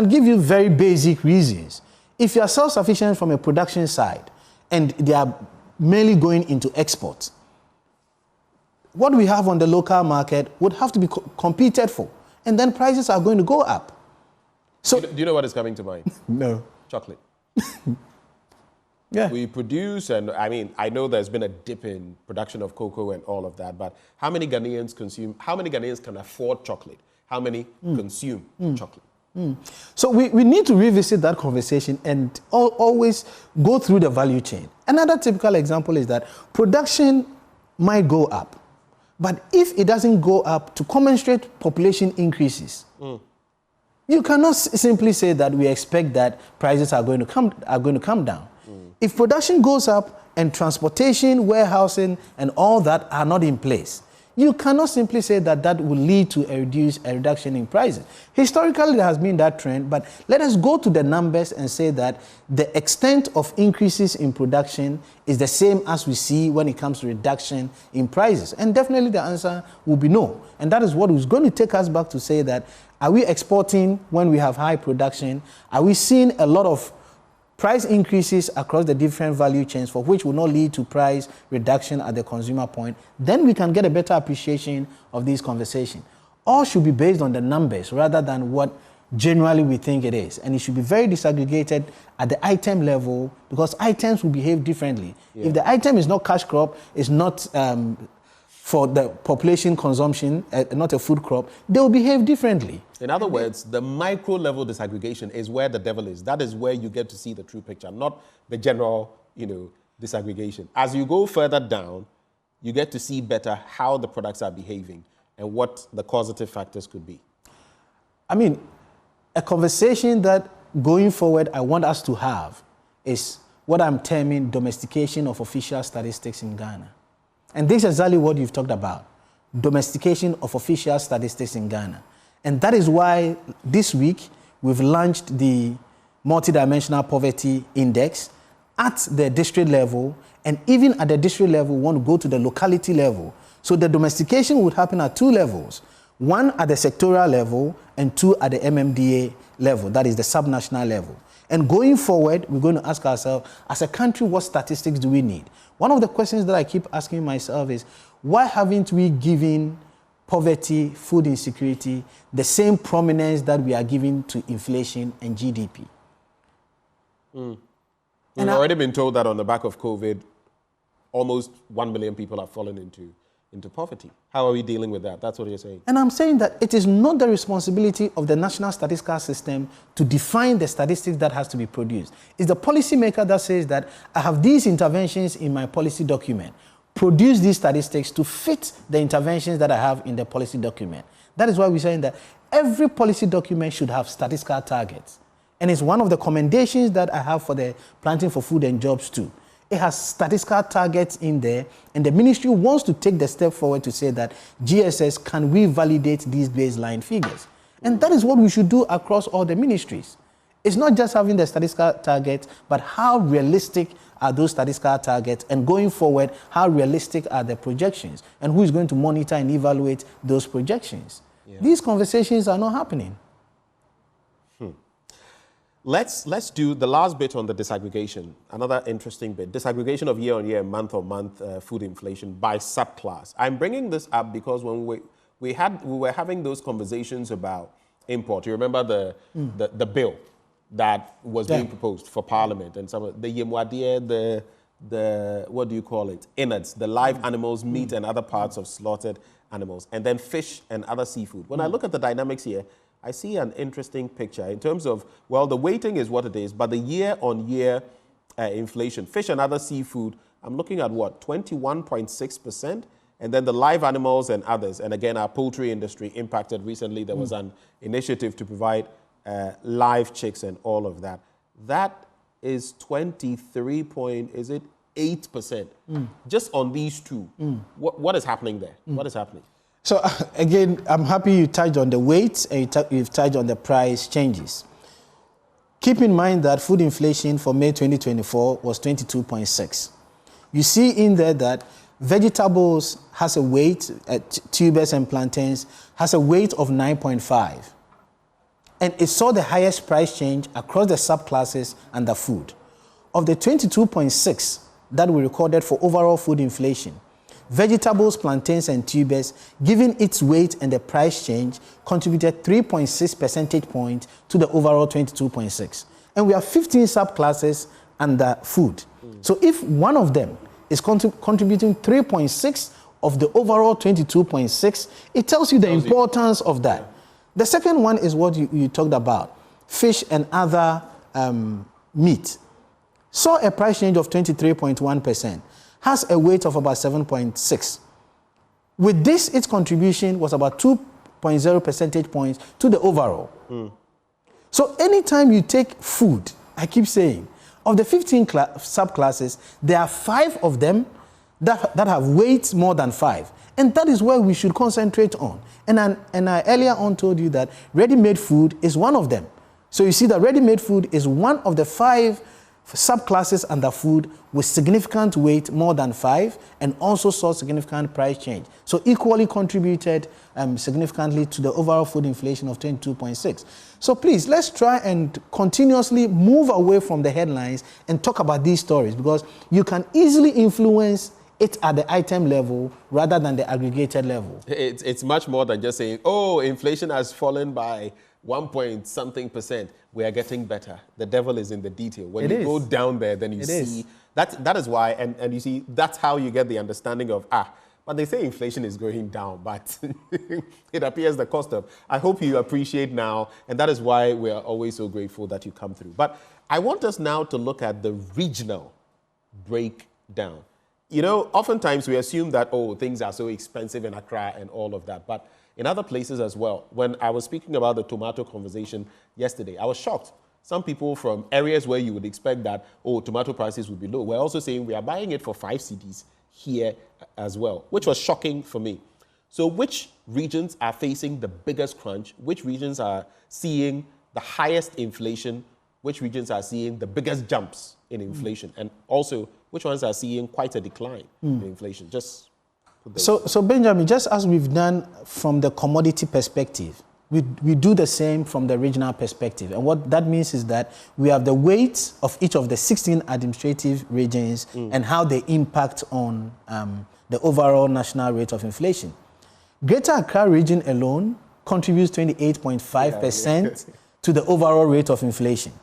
give you very basic reasons. If you are self-sufficient from a production side and they are mainly going into exports, what we have on the local market would have to be competed for, and then prices are going to go up. So, do you know what is coming to mind? No. Chocolate. Yeah. We produce, and I know there's been a dip in production of cocoa and all of that, but how many Ghanaians can afford chocolate? How many consume chocolate? So we need to revisit that conversation and always go through the value chain. Another typical example is that production might go up, but if it doesn't go up to commensurate population increases, you cannot simply say that we expect that prices are going to come down. If production goes up and transportation, warehousing, and all that are not in place, you cannot simply say that that will lead to a reduction in prices. Historically, there has been that trend, but let us go to the numbers and say that the extent of increases in production is the same as we see when it comes to reduction in prices. And definitely the answer will be no. And that is what is going to take us back to say that, are we exporting when we have high production? Are we seeing a lot of price increases across the different value chains for which will not lead to price reduction at the consumer point? Then we can get a better appreciation of this conversation. All should be based on the numbers rather than what generally we think it is. And it should be very disaggregated at the item level because items will behave differently. Yeah. If the item is not cash crop, is not for the population consumption, not a food crop, they will behave differently. In other words, the micro level disaggregation is where the devil is. That is where you get to see the true picture, not the general, disaggregation. As you go further down, you get to see better how the products are behaving and what the causative factors could be. I mean, a conversation that going forward I want us to have is what I'm terming domestication of official statistics in Ghana. And this is exactly what you've talked about, domestication of official statistics in Ghana. And that is why this week we've launched the Multidimensional Poverty Index at the district level, and even at the district level, we want to go to the locality level. So the domestication would happen at two levels, one at the sectorial level and two at the MMDA level, that is the subnational level. And going forward, we're going to ask ourselves, as a country, what statistics do we need? One of the questions that I keep asking myself is, why haven't we given poverty, food insecurity, the same prominence that we are giving to inflation and GDP? We've already been told that on the back of COVID, almost 1 million people have fallen into poverty. How are we dealing with that? That's what you're saying. And I'm saying that it is not the responsibility of the National Statistical System to define the statistics that has to be produced. It's the policymaker that says that I have these interventions in my policy document. Produce these statistics to fit the interventions that I have in the policy document. That is why we're saying that every policy document should have statistical targets. And it's one of the commendations that I have for the Planting for Food and Jobs too. It has statistical targets in there, and the ministry wants to take the step forward to say that GSS, can we validate these baseline figures? And that is what we should do across all the ministries. It's not just having the statistical targets, but how realistic are those statistical targets, and going forward, how realistic are the projections, and who is going to monitor and evaluate those projections? Yeah. These conversations are not happening. Let's do the last bit on the disaggregation. Another interesting bit, disaggregation of year-on-year, month-on-month food inflation by subclass. I'm bringing this up because when we were having those conversations about import. You remember the bill that was being proposed for Parliament, and some of the yemwadie, the what do you call it? Innards, the live animals, meat and other parts of slaughtered animals, and then fish and other seafood. When I look at the dynamics here, I see an interesting picture in terms of, well, the weighting is what it is, but the year-on-year inflation, fish and other seafood, I'm looking at what, 21.6%? And then the live animals and others, and again, our poultry industry impacted recently. There was an initiative to provide live chicks and all of that. That is 8%, just on these two. What is happening there? What is happening? So again, I'm happy you touched on the weight and you've touched on the price changes. Keep in mind that food inflation for May 2024 was 22.6. You see in there that vegetables has a weight, tubers and plantains, has a weight of 9.5. And it saw the highest price change across the subclasses under food. Of the 22.6 that we recorded for overall food inflation, vegetables, plantains, and tubers, given its weight and the price change, contributed 3.6 percentage points to the overall 22.6. And we have 15 subclasses under food. So if one of them is contributing 3.6 of the overall 22.6, it tells you the importance of that. The second one is what you talked about, fish and other meat. Saw a price change of 23.1%. Has a weight of about 7.6. With this, its contribution was about 2.0 percentage points to the overall. So anytime you take food, I keep saying, of the 15 subclasses, there are 5 of them that have weights more than 5. And that is where we should concentrate on. And I earlier on told you that ready-made food is one of them. So you see that ready-made food is one of the 5 subclasses under food with significant weight more than 5 and also saw significant price change. So equally contributed significantly to the overall food inflation of 22.6. So please, let's try and continuously move away from the headlines and talk about these stories, because you can easily influence it at the item level rather than the aggregated level. It's much more than just saying, oh, inflation has fallen by 1.something%. We are getting better. The devil is in the detail. When you go down there, then you see that is why, and you see, that's how you get the understanding of, but they say inflation is going down, but it appears the cost of. I hope you appreciate now, and that is why we are always so grateful that you come through. But I want us now to look at the regional breakdown. You know, oftentimes we assume that, oh, things are so expensive in Accra and all of that, but in other places as well. When I was speaking about the tomato conversation yesterday, I was shocked. Some people from areas where you would expect that, oh, tomato prices would be low, were also saying we are buying it for 5 cedis here as well, which was shocking for me. So which regions are facing the biggest crunch? Which regions are seeing the highest inflation? Which regions are seeing the biggest jumps in inflation? And also, which ones are seeing quite a decline in inflation? Just So Benjamin, just as we've done from the commodity perspective, we do the same from the regional perspective. And what that means is that we have the weights of each of the 16 administrative regions and how they impact on the overall national rate of inflation. Greater Accra region alone contributes 28.5% to the overall rate of inflation.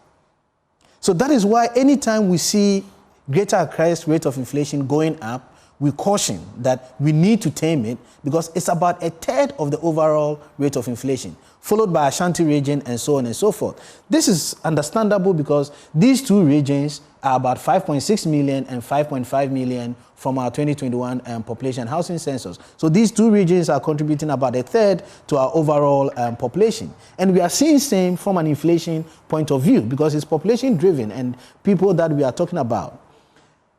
So that is why anytime we see Greater Accra's rate of inflation going up, we caution that we need to tame it, because it's about 1/3 of the overall rate of inflation, followed by Ashanti region and so on and so forth. This is understandable because these two regions are about 5.6 million and 5.5 million from our 2021 population housing census. So these two regions are contributing about 1/3 to our overall population. And we are seeing same from an inflation point of view, because it's population driven and people that we are talking about.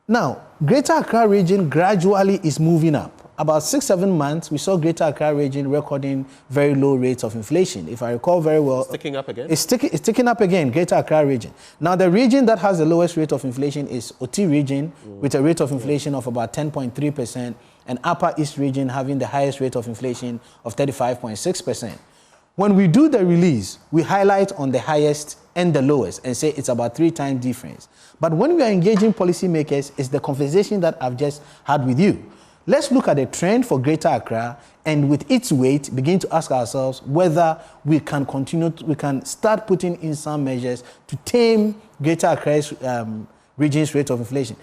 Now, Greater Accra region gradually is moving up. About 6-7 months, we saw Greater Accra region recording very low rates of inflation. If I recall very well, it's ticking up again. It's ticking up again, Greater Accra region. Now, the region that has the lowest rate of inflation is Oti region, with a rate of inflation of about 10.3%, and Upper East region having the highest rate of inflation of 35.6%. When we do the release, we highlight on the highest and the lowest and say it's about 3 times difference. But when we are engaging policymakers, it's the conversation that I've just had with you. Let's look at the trend for Greater Accra and with its weight, begin to ask ourselves whether we can we can start putting in some measures to tame Greater Accra's region's rate of inflation.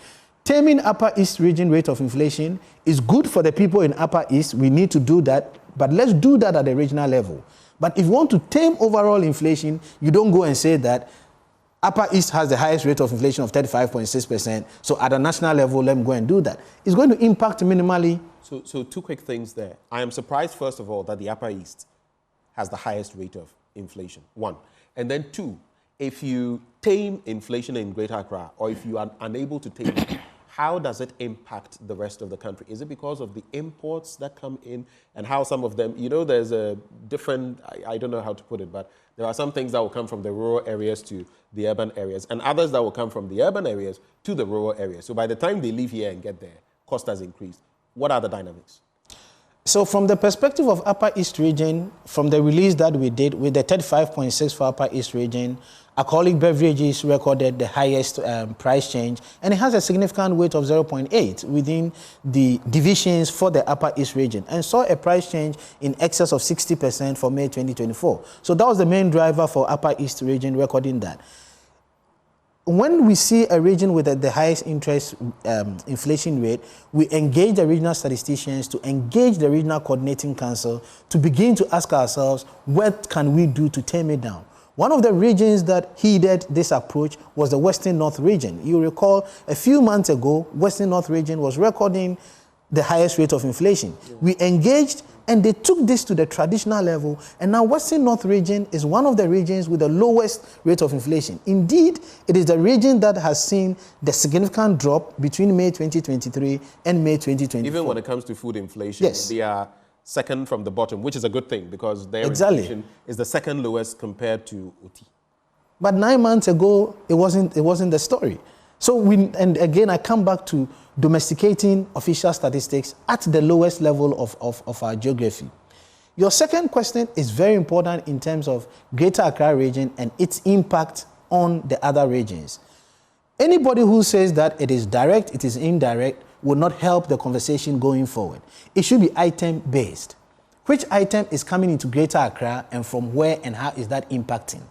Taming Upper East region rate of inflation is good for the people in Upper East. We need to do that, but let's do that at the regional level. But if you want to tame overall inflation, you don't go and say that Upper East has the highest rate of inflation of 35.6%, so at a national level, let me go and do that. It's going to impact minimally. So 2 quick things there. I am surprised, first of all, that the Upper East has the highest rate of inflation, 1. And then 2, if you tame inflation in Greater Accra, or if you are unable to tame it, how does it impact the rest of the country? Is it because of the imports that come in and how some of them, you know, there's a different, I don't know how to put it, but there are some things that will come from the rural areas to the urban areas and others that will come from the urban areas to the rural areas. So by the time they leave here and get there, cost has increased. What are the dynamics? So from the perspective of Upper East region, from the release that we did with the 35.6 for Upper East region, alcoholic beverages recorded the highest price change, and it has a significant weight of 0.8 within the divisions for the Upper East region, and saw a price change in excess of 60% for May 2024. So that was the main driver for Upper East region recording that. When we see a region with the highest interest inflation rate, we engage the regional statisticians to engage the regional coordinating council to begin to ask ourselves, what can we do to tame it down? One of the regions that heeded this approach was the Western North region. You recall a few months ago, Western North region was recording the highest rate of inflation. Yeah. We engaged, and they took this to the traditional level, and now Western North region is one of the regions with the lowest rate of inflation. Indeed, it is the region that has seen the significant drop between May 2023 and May 2024. Even when it comes to food inflation, yes, they are second from the bottom, which is a good thing because their exactly. inflation is the second lowest compared to OT. But 9 months ago, it wasn't the story. So and again, I come back to domesticating official statistics at the lowest level of our geography. Your second question is very important in terms of Greater Accra region and its impact on the other regions. Anybody who says that it is direct, it is indirect, will not help the conversation going forward. It should be item-based. Which item is coming into Greater Accra and from where and how is that impacting?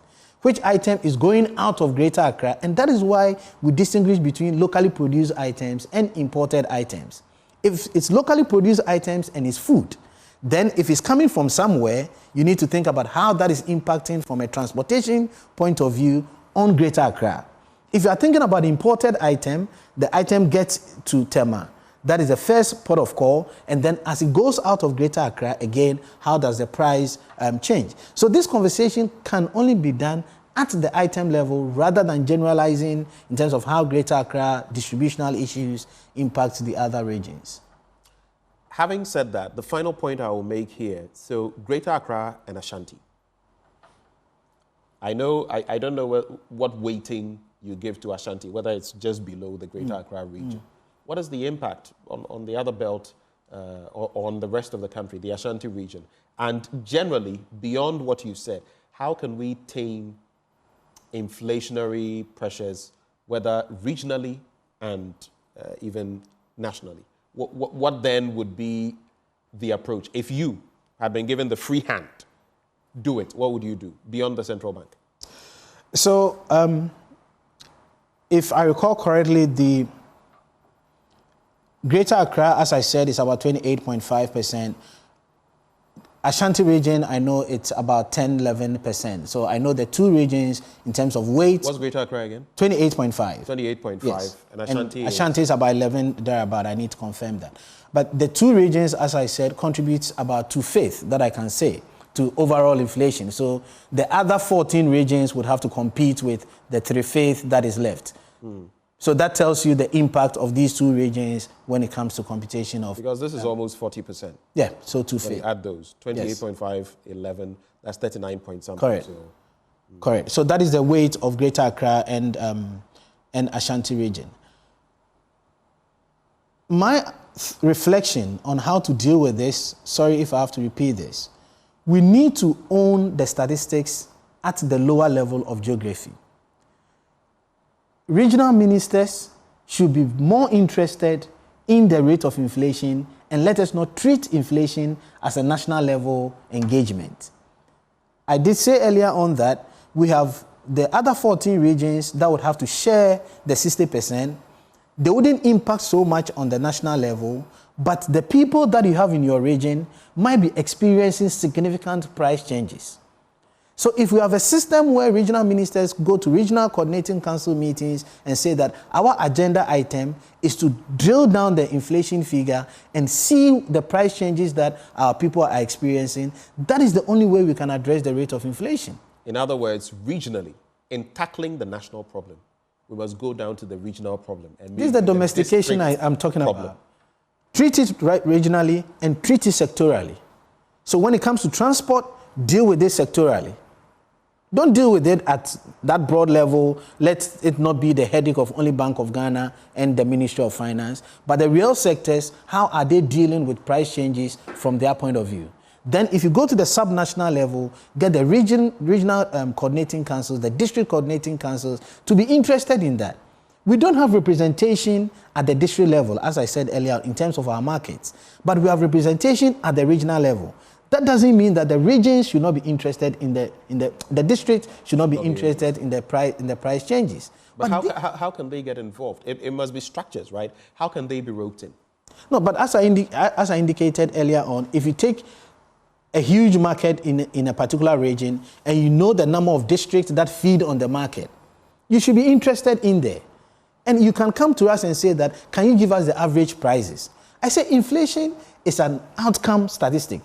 Which item is going out of Greater Accra, and that is why we distinguish between locally produced items and imported items. If it's locally produced items and it's food, then if it's coming from somewhere, you need to think about how that is impacting from a transportation point of view on Greater Accra. If you are thinking about imported item, the item gets to Tema. That is the first port of call, and then as it goes out of Greater Accra, again, how does the price change? So this conversation can only be done at the item level rather than generalizing in terms of how Greater Accra distributional issues impact the other regions. Having said that, the final point I will make here, so Greater Accra and Ashanti. I don't know what weighting you give to Ashanti, whether it's just below the Greater Accra region. What is the impact on the other belt or on the rest of the country, the Ashanti region? And generally, beyond what you said, how can we tame inflationary pressures, whether regionally and even nationally? What then would be the approach? If you had been given the free hand, do it, what would you do beyond the central bank? So, if I recall correctly, the Greater Accra, as I said, is about 28.5%. Ashanti region, I know it's about 10-11%. So I know the two regions in terms of weight. What's Greater Accra again? 28.5. 28.5. Yes. And Ashanti? And Ashanti is about 11 thereabout. I need to confirm that. But the two regions, as I said, contributes about 2/5 that I can say to overall inflation. So the other 14 regions would have to compete with the 3/5 that is left. So that tells you the impact of these two regions when it comes to computation of... Because this is almost 40%. Yeah, so 2/5. Add those, 28.5, 11, that's 39 point something. Correct. So. Correct. So that is the weight of Greater Accra and Ashanti region. My reflection on how to deal with this, sorry if I have to repeat this, we need to own the statistics at the lower level of geography. Regional ministers should be more interested in the rate of inflation and let us not treat inflation as a national level engagement. I did say earlier on that we have the other 14 regions that would have to share the 60%. They wouldn't impact so much on the national level, but the people that you have in your region might be experiencing significant price changes. So if we have a system where regional ministers go to regional coordinating council meetings and say that our agenda item is to drill down the inflation figure and see the price changes that our people are experiencing, that is the only way we can address the rate of inflation. In other words, regionally, in tackling the national problem, we must go down to the regional problem. And this is the domestication I'm talking about. Treat it right regionally and treat it sectorally. So when it comes to transport, deal with it sectorally. Don't deal with it at that broad level. Let it not be the headache of only Bank of Ghana and the Ministry of Finance. But the real sectors, how are they dealing with price changes from their point of view? Then if you go to the sub-national level, get the regional coordinating councils, the district coordinating councils to be interested in that. We don't have representation at the district level, as I said earlier, in terms of our markets. But we have representation at the regional level. That doesn't mean that the regions should not be interested in the district should not be interested in the price changes. But how can they get involved? It must be structures, right? How can they be roped in? No, but as I indicated earlier on, if you take a huge market in a particular region and you know the number of districts that feed on the market, you should be interested in there. And you can come to us and say that, can you give us the average prices? I say inflation is an outcome statistic,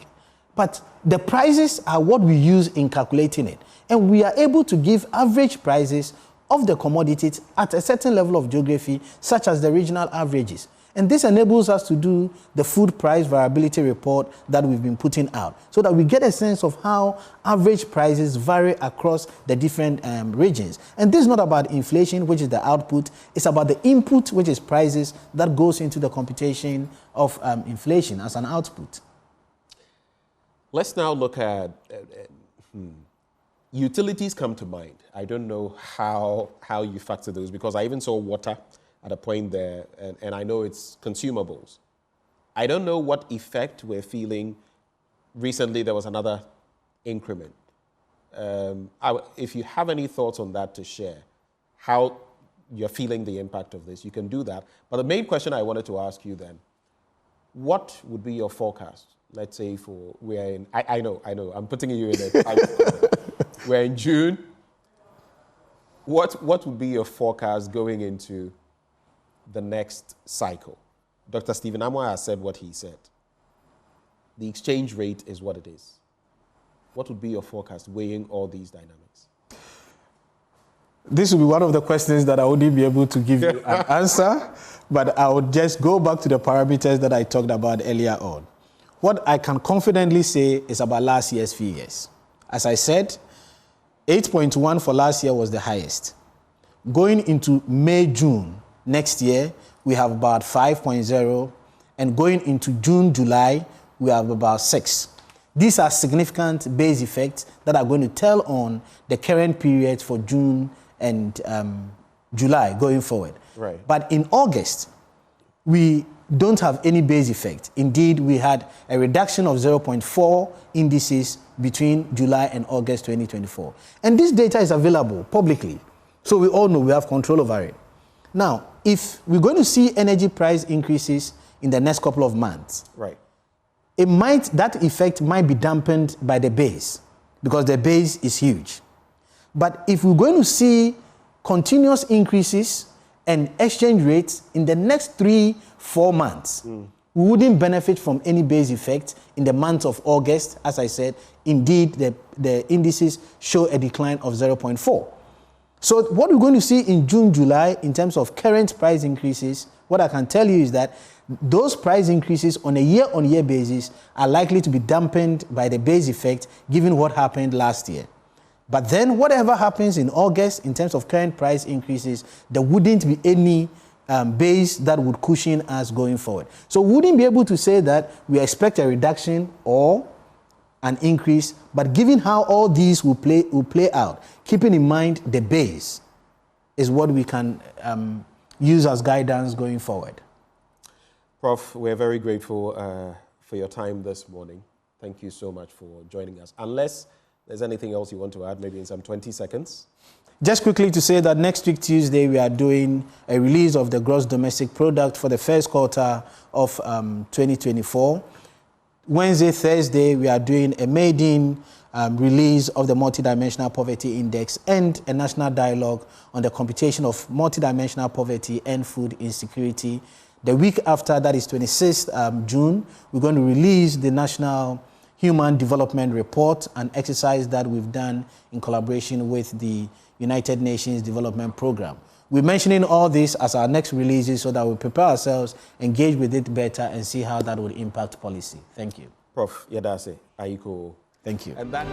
but the prices are what we use in calculating it. And we are able to give average prices of the commodities at a certain level of geography, such as the regional averages. And this enables us to do the food price variability report that we've been putting out, so that we get a sense of how average prices vary across the different regions. And this is not about inflation, which is the output. It's about the input, which is prices, that goes into the computation of inflation as an output. Let's now look at utilities come to mind. I don't know how you factor those, because I even saw water at a point there, and I know it's consumables. I don't know what effect we're feeling. Recently, there was another increment. If you have any thoughts on that to share, how you're feeling the impact of this, you can do that. But the main question I wanted to ask you then, what would be your forecast? Let's say I know, I'm putting you in it. We're in June. What would be your forecast going into the next cycle? Dr. Stephen Amoah has said what he said. The exchange rate is what it is. What would be your forecast weighing all these dynamics? This will be one of the questions that I wouldn't be able to give you an answer, but I would just go back to the parameters that I talked about earlier on. What I can confidently say is about last year's figures. As I said, 8.1 for last year was the highest. Going into May, June next year, we have about 5.0, and going into June, July, we have about 6. These are significant base effects that are going to tell on the current period for June and July going forward. Right. But in August, we don't have any base effect. Indeed, we had a reduction of 0.4 indices between July and August 2024. And this data is available publicly, so we all know we have control over it. Now, if we're going to see energy price increases in the next couple of months, right, that effect might be dampened by the base, because the base is huge. But if we're going to see continuous increases and exchange rates in the next 3-4 months, we wouldn't benefit from any base effect in the month of August. As I said, indeed, the indices show a decline of 0.4. So what we're going to see in June, July, in terms of current price increases, what I can tell you is that those price increases on a year-on-year basis are likely to be dampened by the base effect, given what happened last year. But then whatever happens in August in terms of current price increases, there wouldn't be any base that would cushion us going forward. So we wouldn't be able to say that we expect a reduction or an increase, but given how all these will play out, keeping in mind the base is what we can use as guidance going forward. Prof, we're very grateful for your time this morning. Thank you so much for joining us. Unless there's anything else you want to add, maybe in some 20 seconds. Just quickly to say that next week, Tuesday, we are doing a release of the gross domestic product for the first quarter of 2024. Wednesday, Thursday, we are doing a maiden release of the Multidimensional Poverty Index and a national dialogue on the computation of multidimensional poverty and food insecurity. The week after, that is 26th June, we're going to release the National Human Development Report, an exercise that we've done in collaboration with the United Nations Development Program. We're mentioning all this as our next releases so that we prepare ourselves, engage with it better, and see how that would impact policy. Thank you. Prof. Yadase Ayiko. Thank you. And that